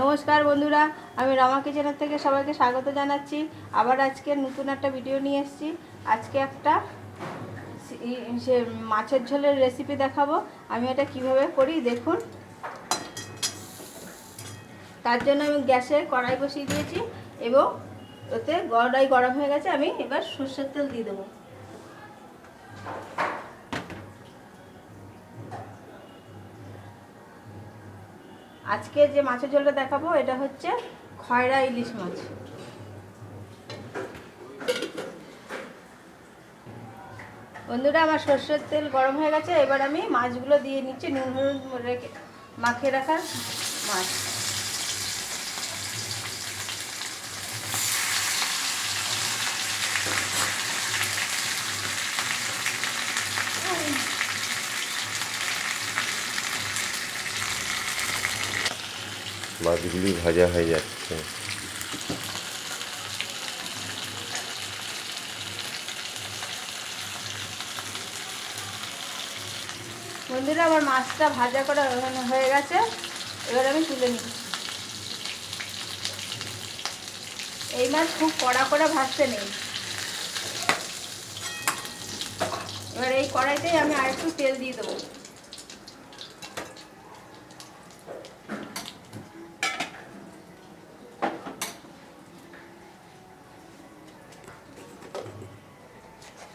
নমস্কার বন্ধুরা, আমি রমা কিচেনের থেকে সবাইকে স্বাগত জানাচ্ছি। আবার আজকে নতুন একটা ভিডিও নিয়ে এসেছি। আজকে একটা সে মাছের ঝোলের রেসিপি দেখাবো। আমি এটা কিভাবে করি দেখুন। তার জন্য আমি গ্যাসে কড়াই বসিয়ে দিয়েছি এবং ওতে কড়াই গরম হয়ে গেছে। আমি এবার সরষের তেল দিয়ে দেবো। আজকে যে মাছের ঝোলটা দেখাবো এটা হচ্ছে খয়রা ইলিশ মাছ। বন্ধুরা, আমার সরষের তেল গরম হয়ে গেছে। এবার আমি মাছগুলো দিয়ে নিচ্ছি, নুন হলুদ রেখে মাখিয়ে রাখার মাছ। মাছগুলি ভাজা হয়ে যাচ্ছে। বন্ধুরা, আমার মাছটা ভাজা করা হয়ে গেছে। এবার আমি তুলে নিচ্ছি। এই মাছ খুব কড়া করে ভাজতে নেই। এবার এই কড়াইতেই আমি আরেকটু তেল দিয়ে দেবো।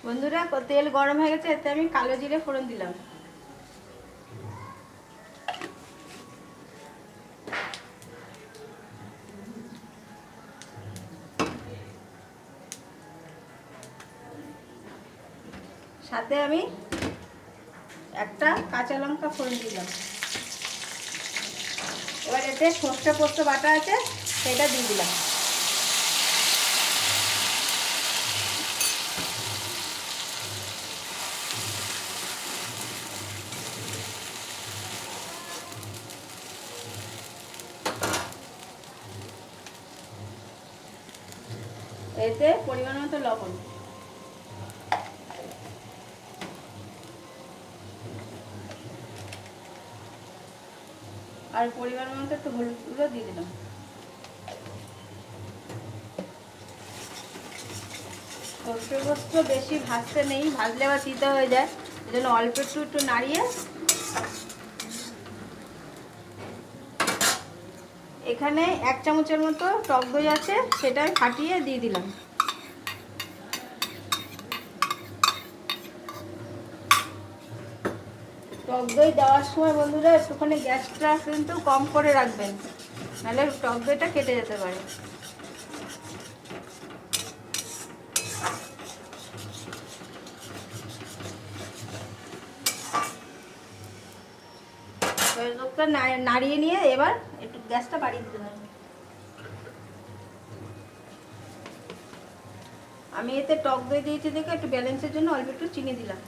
বন্ধুরা, তেল গরম হয়ে গেছে, এতে আমি কালো জিরে ফোড়ন দিলাম। সাথে আমি একটা কাঁচা লঙ্কা ফোড়ন দিলাম। এবার এতে সর্ষে পোস্ত বাটা আছে, সেটা দিয়ে দিলাম। এতে পরিমাণ মতো লবণ, আর পরিমাণ মতো একটু হলুদ গুঁড়ো দিয়ে দিলাম। সর্ষে পোস্ত বেশি ভাজতে নেই, ভাজলে আবার তিতা হয়ে যায়। এই জন্য অল্প একটু নাড়িয়ে এখানে 1 চামচের মতো টক দই আছে, সেটা আমি ফাটিয়ে দিয়ে দিলাম। টক দই দেওয়ার সময় বন্ধুরা একটুখানি গ্যাসটা কিন্তু কম করে রাখবেন, নাহলে টক দইটা কেটে যেতে পারে। নাড়িয়ে নিয়ে এবার একটু গ্যাসটা বাড়িয়ে দিতে হবে। আমি এতে টক দই দিয়েছি দেখে একটু ব্যালেন্সের জন্য অল্প একটু চিনি দিলাম।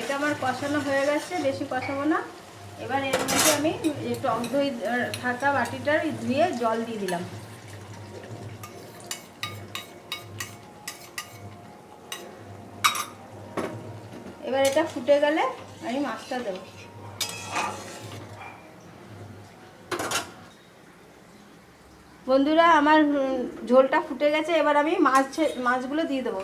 এটা আমার কষানো হয়ে গেছে, বেশি কষাবো না। এবার এর মধ্যে আমি টক দই থাকা বাটিটার ধুয়ে জল দিয়ে দিলাম। এবার এটা ফুটে গেলে আমি মাছটা দেবো। বন্ধুরা, আমার ঝোলটা ফুটে গেছে। এবার আমি মাছগুলো দিয়ে দেবো।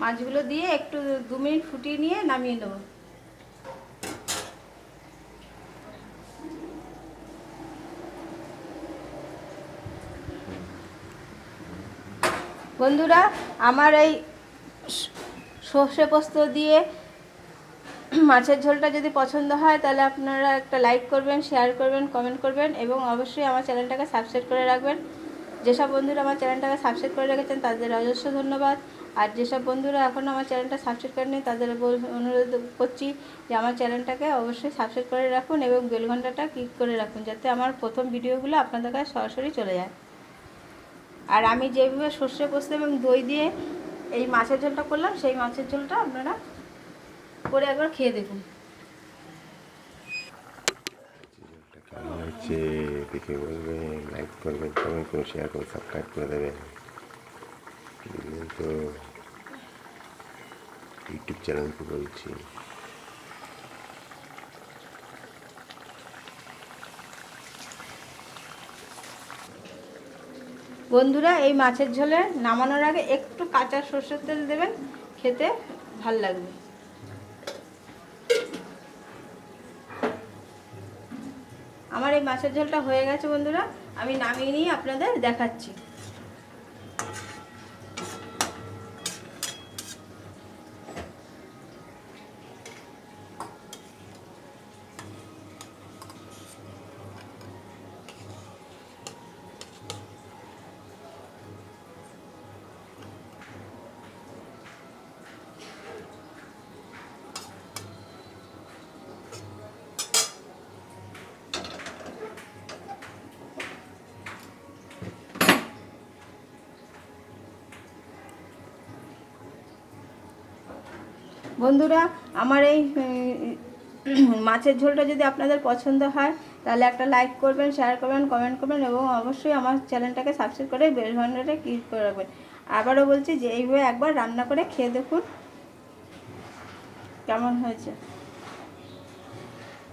মাছগুলো দিয়ে একটু 2 মিনিট ফুটিয়ে নিয়ে নামিয়ে নেব। বন্ধুরা, আমার এই সর্ষে পোস্ত দিয়ে মাছের ঝোলটা যদি পছন্দ হয় তাহলে আপনারা একটা লাইক করবেন, শেয়ার করবেন, কমেন্ট করবেন এবং অবশ্যই আমার চ্যানেলটাকে সাবস্ক্রাইব করে রাখবেন। যেসব বন্ধুরা আমার চ্যানেলটাকে সাবস্ক্রাইব করে রেখেছেন তাদের অজস্র ধন্যবাদ। আর যেসব বন্ধুরা এখনও আমার চ্যানেলটা সাবস্ক্রাইব করেনি তাদের অনুরোধ করছি যে আমার চ্যানেলটাকে অবশ্যই সাবস্ক্রাইব করে রাখুন এবং বেল ঘন্টাটা ক্লিক করে রাখুন, যাতে আমার প্রথম ভিডিওগুলো আপনাদের কাছে সরাসরি চলে যায়। আর আমি যেভাবে সর্ষে পোস্ত এবং দই দিয়ে এই মাছের ঝোলটা করলাম, সেই মাছের ঝোলটা আপনারা করে একবার খেয়ে দেখুন। কেমন হচ্ছে দেখে বলবেন, লাইক করবেন, কমেন্ট করবেন, শেয়ার করবেন, সাবস্ক্রাইব করে দেবেন। তো ইউটিউব চ্যানেলকে বলছি। বন্ধুরা, এই মাছের ঝোলে নামানোর আগে একটু কাঁচা সর্ষের তেল দেবেন, খেতে ভাল লাগবে। আমার এই মাছের ঝোলটা হয়ে গেছে বন্ধুরা, আমি নামিয়ে নিয়ে আপনাদের দেখাচ্ছি। বন্ধুরা, আমার এই মাছের ঝোলটা যদি আপনাদের পছন্দ হয় তাহলে একটা লাইক করবেন, শেয়ার করবেন, কমেন্ট করবেন এবং অবশ্যই আমার চ্যানেলটাকে সাবস্ক্রাইব করে বেল ঘন্টাটা ক্লিক করে রাখবেন। আবারও বলছি যে এইভাবে একবার রান্না করে খেয়ে দেখুন কেমন হয়েছে।